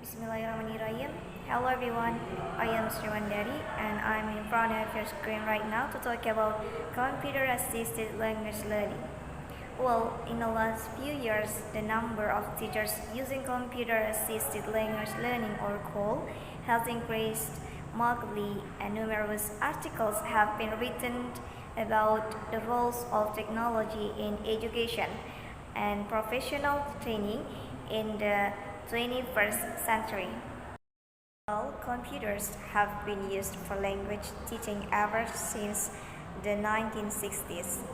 Bismillahirrahmanirrahim. Hello everyone, I am Wandari and I'm in front of your screen right now to talk about computer-assisted language learning. Well, in the last few years, the number of teachers using computer-assisted language learning or CALL has increased markedly, and numerous articles have been written about the roles of technology in education and professional training in the 21st century. Well, computers have been used for language teaching ever since the 1960s,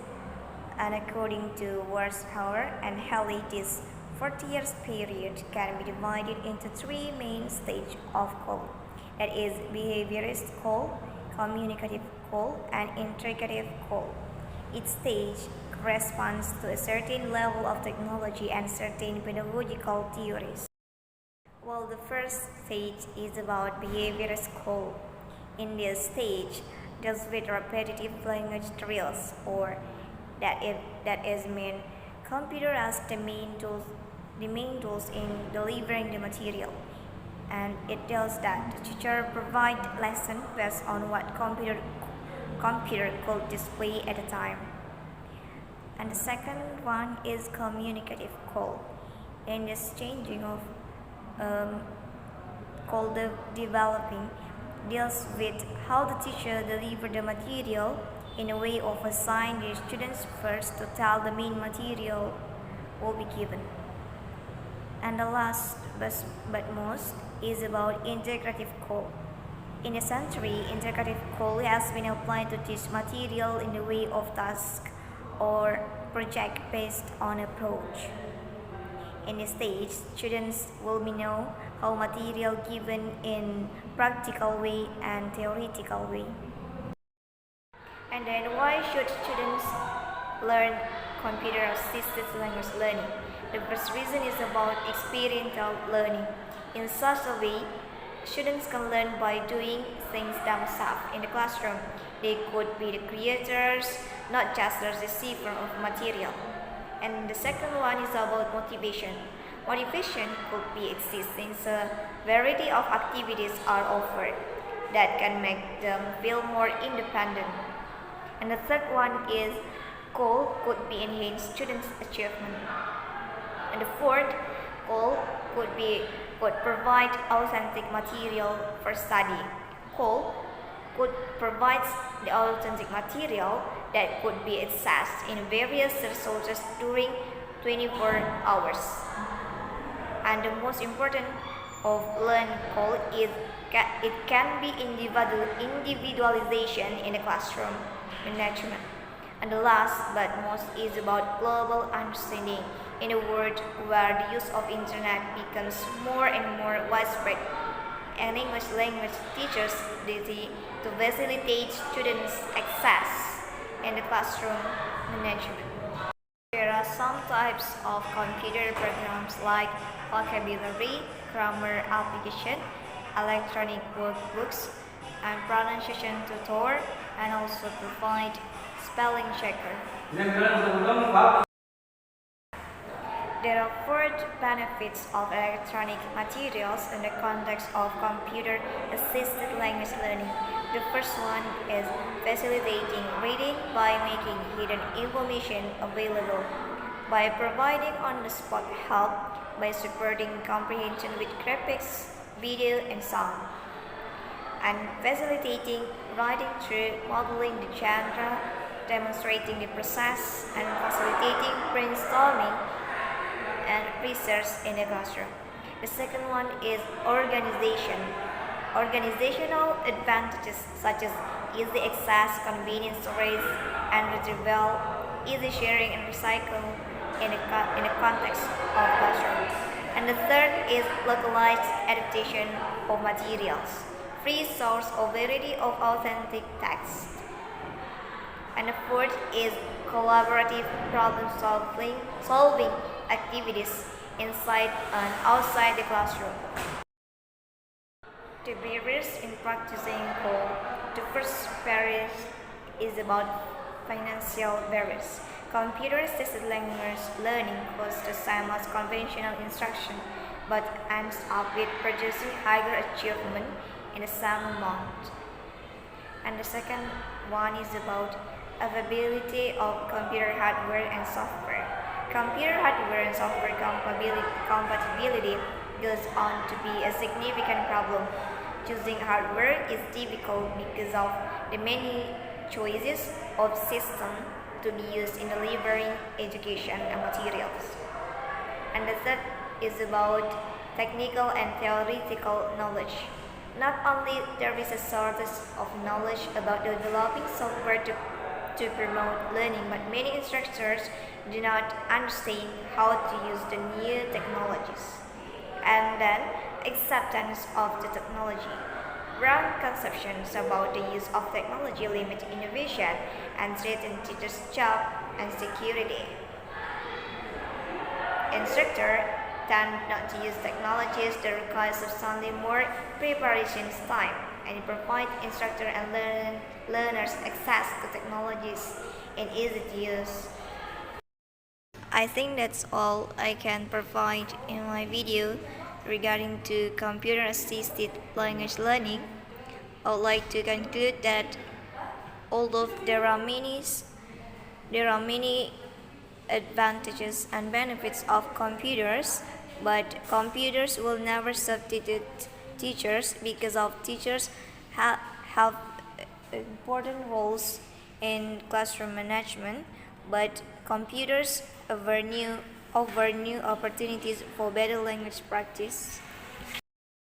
and according to Warshauer and Haley, this 40 years period can be divided into three main stages of CALL, that is, behaviorist CALL, communicative CALL, and integrative CALL. Each stage corresponds to a certain level of technology and certain pedagogical theories. Well, the first stage is about behaviorist CALL. In this stage, deals with repetitive language drills, or that is mean computer as the main tools in delivering the material, and it tells that the teacher provide lesson based on what computer could display at the time. And the second one is communicative CALL. In this changing of called the developing deals with how the teacher deliver the material in a way of assign the students first to tell the main material will be given. And the last but most is about integrative CALL. In the century, integrative CALL has been applied to teach material in the way of task or project based on approach. In this stage, students will know how material given in practical way and theoretical way. And then why should students learn computer-assisted language learning? The first reason is about experiential learning. In such a way, students can learn by doing things themselves in the classroom. They could be the creators, not just the receiver of material. And the second one is about motivation. Motivation could be exist since a variety of activities are offered that can make them feel more independent. And the third one is CALL could be enhance students' achievement. And the fourth, CALL could provide authentic material for study. CALL could provide the authentic material that could be accessed in various resources during 24 hours. And the most important of learn CALL is it can be individualization in the classroom management. And the last but most is about global understanding. In a world where the use of internet becomes more and more widespread, and English language teachers' duty to facilitate students' access in the classroom management. There are some types of computer programs like vocabulary, grammar application, electronic workbooks, and pronunciation tutor, and also provide spelling checker. There are four benefits of electronic materials in the context of computer-assisted language learning. The first one is facilitating reading by making hidden information available, by providing on-the-spot help, by supporting comprehension with graphics, video, and sound, and facilitating writing through modeling the genre, demonstrating the process, and facilitating brainstorming and research in the classroom. The second one is organization. Organizational advantages such as easy access, convenient storage and retrieval, easy sharing and recycle in the context of classroom. And the third is localized adaptation of materials, free source of variety of authentic text. And the fourth is collaborative problem solving activities inside and outside the classroom. The barriers in practicing CALL. The first barrier is about financial barriers. Computer-assisted language learning costs the same as conventional instruction. but ends up with producing higher achievement in the same amount. And the second one is about availability of computer hardware and software. Computer hardware and software compatibility goes on to be a significant problem. Choosing hardware is difficult because of the many choices of systems to be used in delivering education and materials. And the third is about technical and theoretical knowledge. Not only there is a shortage of knowledge about developing software to promote learning, but many instructors do not understand how to use the new technologies. And then acceptance of the technology. Wrong conceptions about the use of technology limit innovation and threaten teachers' job and security. Instructors tend not to use technologies that require substantially more preparation time and provide instructor and learners access to technologies and easy to use. I think that's all I can provide in my video regarding to computer assisted language learning. I would like to conclude that although there are many advantages and benefits of computers, but computers will never substitute teachers because of teachers have important roles in classroom management, but computers offer new opportunities for better language practice.